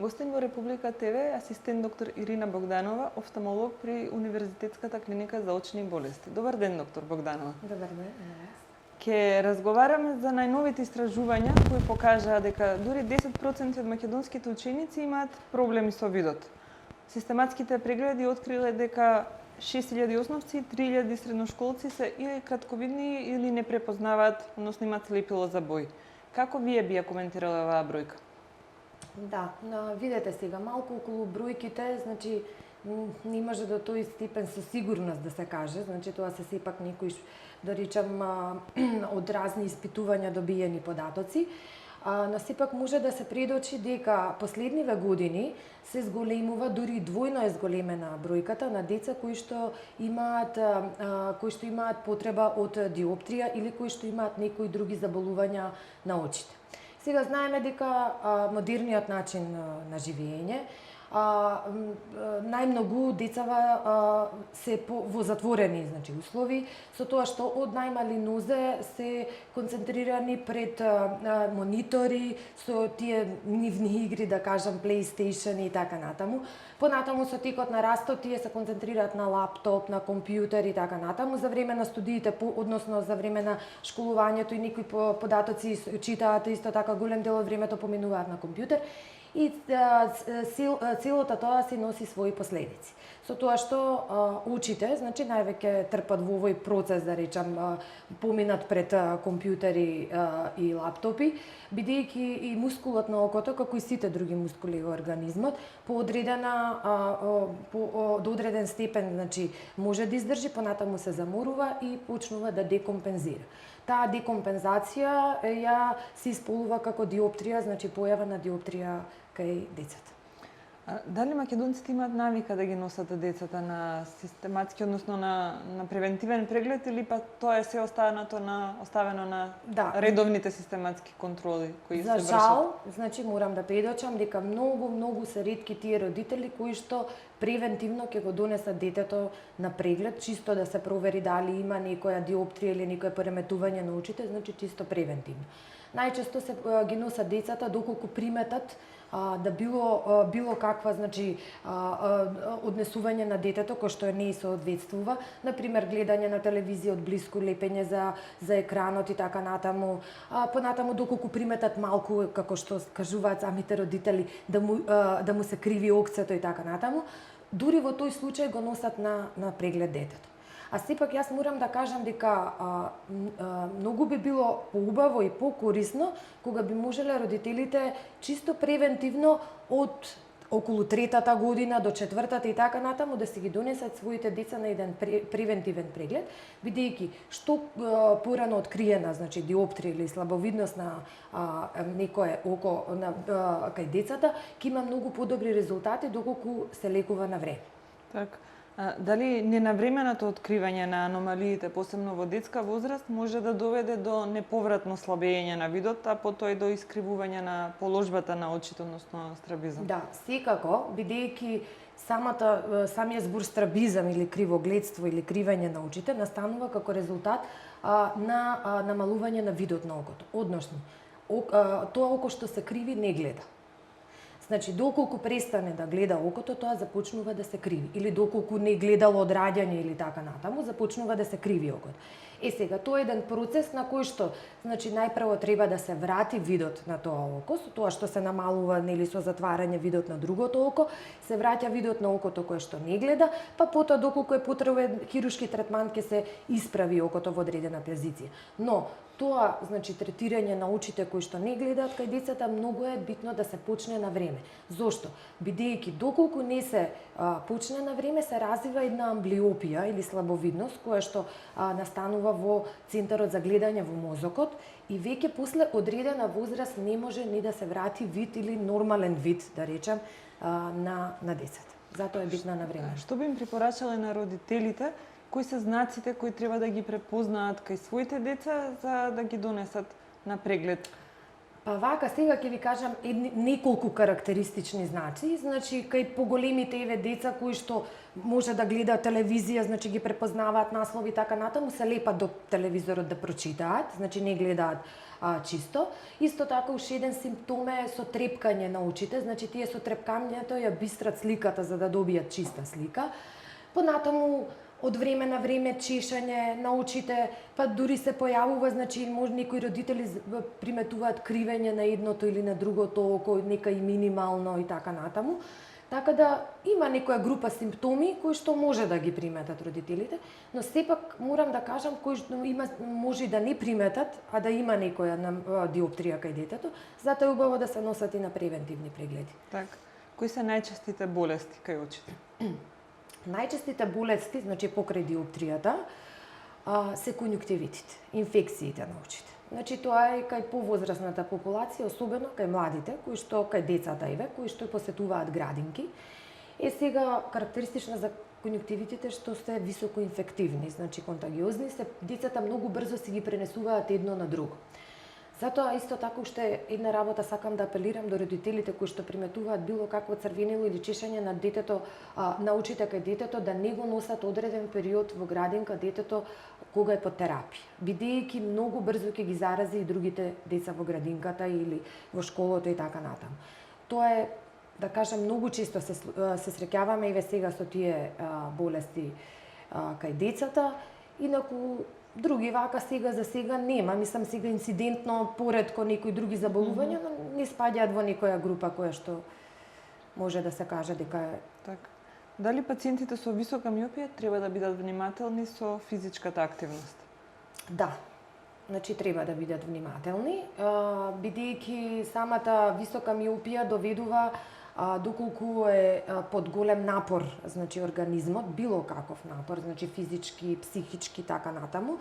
Гостин во Република ТВ е асистент доктор Ирина Богданова, офталмолог при Универзитетската клиника за очни болести. Добар ден, доктор Богданова. Добар ден. Ке разговараме за најновите истражувања кои покажаа дека дури 10% од македонските ученици имаат проблеми со видот. Систематските прегледи откриле дека 6000 основци, 3000 средношколци се или кратковидни или не препознаваат, односно имаат слепило за бој. Како вие би ја коментирале оваа бројка? Да, видете сега малку околу бројките, значи не може до тој степен со сигурност да се каже, значи тоа се сепак некои, да речам, од разни испитувања добиени податоци, но сепак може да се предочи дека последниве години се зголемува, дури двојно е зголемена бројката на деца кои што имаат потреба од диоптрија или кои што имаат некои други заболувања на очите. Сега знаеме дека модерниот начин на живење, најмногу децава се во затворени, значи, услови, со тоа што од најмали нозе се концентрирани пред монитори, со тие нивни игри, да кажам, PlayStation и така натаму. Понатаму со текот на растот тие се концентрираат на лаптоп, на компјутер и така натаму. За време на студиите, односно за време на школувањето и некои податоци читаат исто така голем дел од времето поминуваат на компјутер. И целото тоа си носи своји последици. Со тоа што очите, значи највеќе трпат во овој процес, да речам, поминат пред компјутери и лаптопи, бидејќи и мускулот на окото, како и сите други мускули во организмот, до одреден степен, значи, може да издржи, понатаму се заморува и почнува да декомпензира. Таа декомпензација ја се исполнува како диоптрија, значи појава на диоптрија кај децата. Дали македонците имаат навика да ги носат децата на систематски, односно на превентивен преглед, или па тоа е се оставено на редовните систематски контроли кои се вршат? За жал, значи морам да предочам дека многу се ретки тие родители кои што превентивно ќе го донесат детето на преглед, чисто да се провери дали има некоја диоптрија или некое пореметување на очите, значи чисто превентивно. Најчесто се ги носат децата доколку приметат да било каква, значи, однесување на детето кој што не соодветствува, на пример гледање на телевизија од блиску, лепење за екранот и така натаму. Понатаму доколку приметат малку, како што кажуваат самите родители, да му се криви окцето и така натаму, дури во тој случај го носат на преглед детето. А сепак јас морам да кажам дека многу би било поубаво и покорисно кога би можеле родителите чисто превентивно од околу 3-та година до 4-та и така натаму да си ги донесат своите деца на еден превентивен преглед, бидејќи што порано откриена, значи диоптрија или слабовидност на некое око кај децата, ќе има многу подобри резултати доколку се лекува на време. Така. Дали ненавременото откривање на аномалиите, посебно во детска возраст, може да доведе до неповратно слабење на видот, а потоа и до искривување на положбата на очите, односно страбизам? Да, секако, бидејќи самиот збор страбизам или кривогледство или кривење на очите настанува како резултат на намалување на видот на окото. Односно, тоа око што се криви не гледа. Значи, доколку престане да гледа окото, тоа започнува да се криви. Или доколку не гледало од раѓање или така натаму, започнува да се криви окото. Сега, тоа е еден процес на кој што, значи, најпрво треба да се врати видот на тоа око, со тоа што се намалува, нели, со затварање видот на другото око, се враќа видот на окото кое што не гледа, па потоа доколку е потребен хируршки третман ќе се исправи окото во одредена позиција. Но тоа, значи, третирање на очите кои што не гледаат кај децата, многу е битно да се почне на време. Зошто? Бидејќи доколку не се почне на време, се развива една амблиопија или слабовидност која што настанува во центарот за гледање во мозокот и веќе после одредена возраст не може ни да се врати вид или нормален вид, да речам, на децата. Затоа е битно на време. Што би им препорачале на родителите? Кои се знаците кои треба да ги препознаат кај своите деца за да ги донесат на преглед? Па вака, сега ќе ви кажам неколку карактеристични знаци. Значи, кај поголемите еве деца кои што може да гледаат телевизија, значи ги препознаваат наслови така натаму, се лепат до телевизорот да прочитаат, значи не гледаат чисто. Исто така уште еден симптом е со трепкање на очите, значи тие со трепкањето ја бистрат сликата за да добијат чиста слика. Понатаму од време на време чешање на очите, па дури се појавува, значи може некои родители приметуваат кривење на едното или на другото око, нека и минимално и така натаму. Така да има некоја група симптоми кои што може да ги приметат родителите, но сепак морам да кажам кои што може да не приметат, а да има некоја диоптрија кај детето, затоа е убаво да се носат и на превентивни прегледи. Така. Кои се најчестите болести кај очите? Најчестите болести, значи покрај диоптријата, се конјуктивитите, инфекциите на очите. Значи тоа е кај повозрасната популација, особено кај младите, кои што кај децата кои што посетуваат градинки. Сега карактеристично за конјуктивитите што се високо инфективни, значи контагиозни се, децата многу брзо си ги пренесуваат едно на друго. Затоа исто така уште една работа сакам да апелирам до родителите кои што приметуваат било какво црвенило или чешање на детето, на очите кај детето, да не го носат одреден период во градинка детето кога е под терапија, бидејќи многу брзо ќе ги зарази и другите деца во градинката или во школото и така натаму. Тоа е, да кажам, многу често се среќаваме еве сега со тие болести кај децата, инаку други вака сега за сега нема, мислам сега инцидентно поредко некои други заболувања, но не спаѓаат во некоја група која што може да се каже дека е. Така. Дали пациентите со висока миопија треба да бидат внимателни со физичката активност? Да. Значи треба да бидат внимателни, бидејќи самата висока миопија доведува доколку е под голем напор, значи организмот, било каков напор, значи физички, психички, така натаму,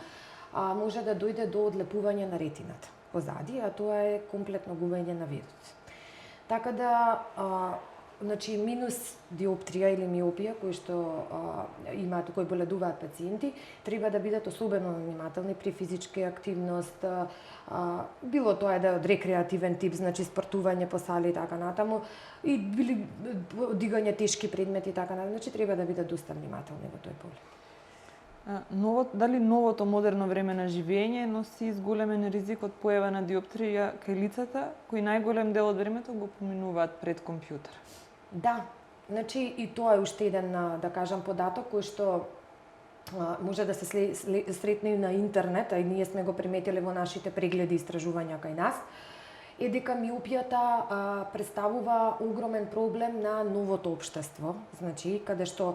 може да дојде до одлепување на ретината позади, а тоа е комплетно губење на видот. Така да, значи минус диоптрија или миопија кои што имаат, кои боледуваат пациенти, треба да бидат особено внимателни при физичка активност, било тоа да е од рекреативен тип, значи спортување по сали и така натаму, и били дигање тешки предмети и така натаму, значи треба да бидат доста внимателни во тој поле. Дали новото модерно време на живење носи зголемен ризик од појава на диоптрија кај лицата, кои најголем дел од времето го поминуваат пред компјутер? Да, значи и тоа е уште еден, да кажам, податок кој што може да се сретне и на интернет, а и ние сме го приметиле во нашите прегледи и истражувања кај нас, е дека миопијата представува огромен проблем на новото општество, значи каде што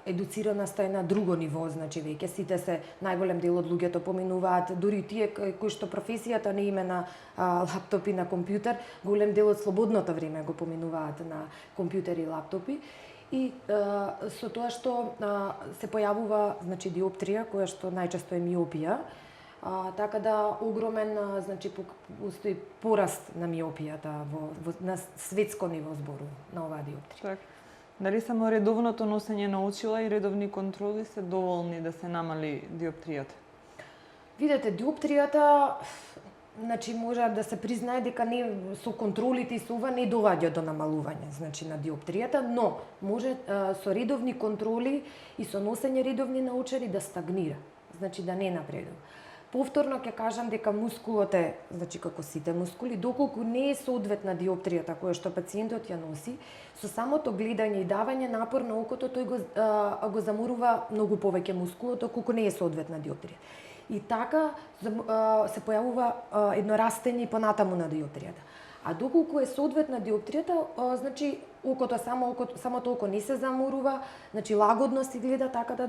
едуцираноста е на друго ниво, значи веќе сите се, најголем дел од луѓето поминуваат, дури тие кои што професијата не име на лаптоп и на компјутер, голем дел од слободното време го поминуваат на компјутери и лаптопи. И со тоа што се појавува, значи, диоптрија, која што најчесто е миопија, така да огромен, значи, постои пораст на миопијата на светско ниво збору на оваа диоптрија. Так. Дали само редовното носење на очила и редовни контроли се доволни да се намали диоптријата? Видете, диоптријата, значи, може да се признае дека не со контролите и со ова не доваѓа до намалување, значи, на диоптријата, но може со редовни контроли и со носење редовни научари да стагнира, значи да не напредува. Повторно ќе кажам дека мускулот е, значи како сите мускули, доколку не е соодветна диоптријата која што пациентот ја носи, со самото гледање и давање напор на окото, тој го заморува многу повеќе мускулот, доколку не е соодветна диоптрија. И така се појавува едно растење понатаму на диоптријата. А доколку е соодветна диоптријата, значи самото око не се заморува, значи лагодно се гледа, така да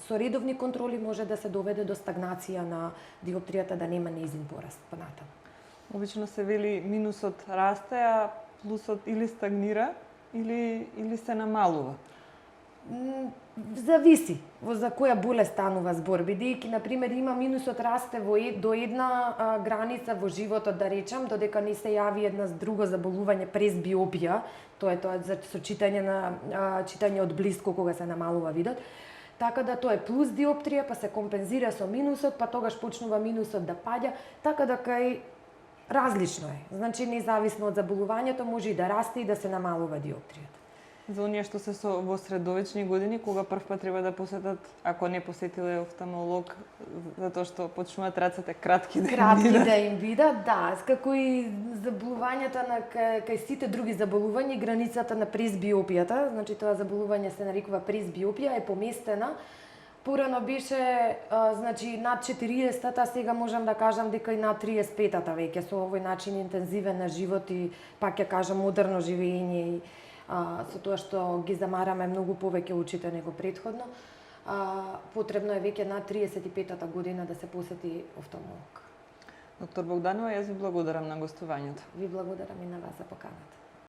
со редовни контроли може да се доведе до стагнација на диоптријата, да нема нејзин пораст понатаму. Обично се вели минусот расте, а плюсот или стагнира, или се намалува. Зависи за која болест станува збор, бидејќи на пример има минусот расте до една граница во животот, да речам, додека не се јави една друго заболување през биопија, тоа е за читање од блиско кога се намалува видот. Така да тоа е плюс диоптрија, па се компензира со минусот, па тогаш почнува минусот да паѓа, така да кај Различно е. Значи, независно од заболувањето, може и да расте и да се намалува диоптријата. За оние што се во средовечни години, кога прв пат треба да посетат, ако не посетиле офталмолог, затоа што почнуваат рацете кратки да Кратки видат. да им видат, да, како и заболувањата на кај сите други заболувања, границата на пресбиопијата, значи тоа заболување се нарекува пресбиопија, е поместена. Порано беше значи над 40-та, сега можам да кажам дека и над 35-та веќе со овој начин интензивен на живот и пак ќе кажам модерно живење и со тоа што ги замараме многу повеќе очите него претходно, потребно е веќе над 35-та година да се посети офталмолог. Доктор Богданова, јас ви благодарам на гостувањето. Ви благодарам и на вас за поканата.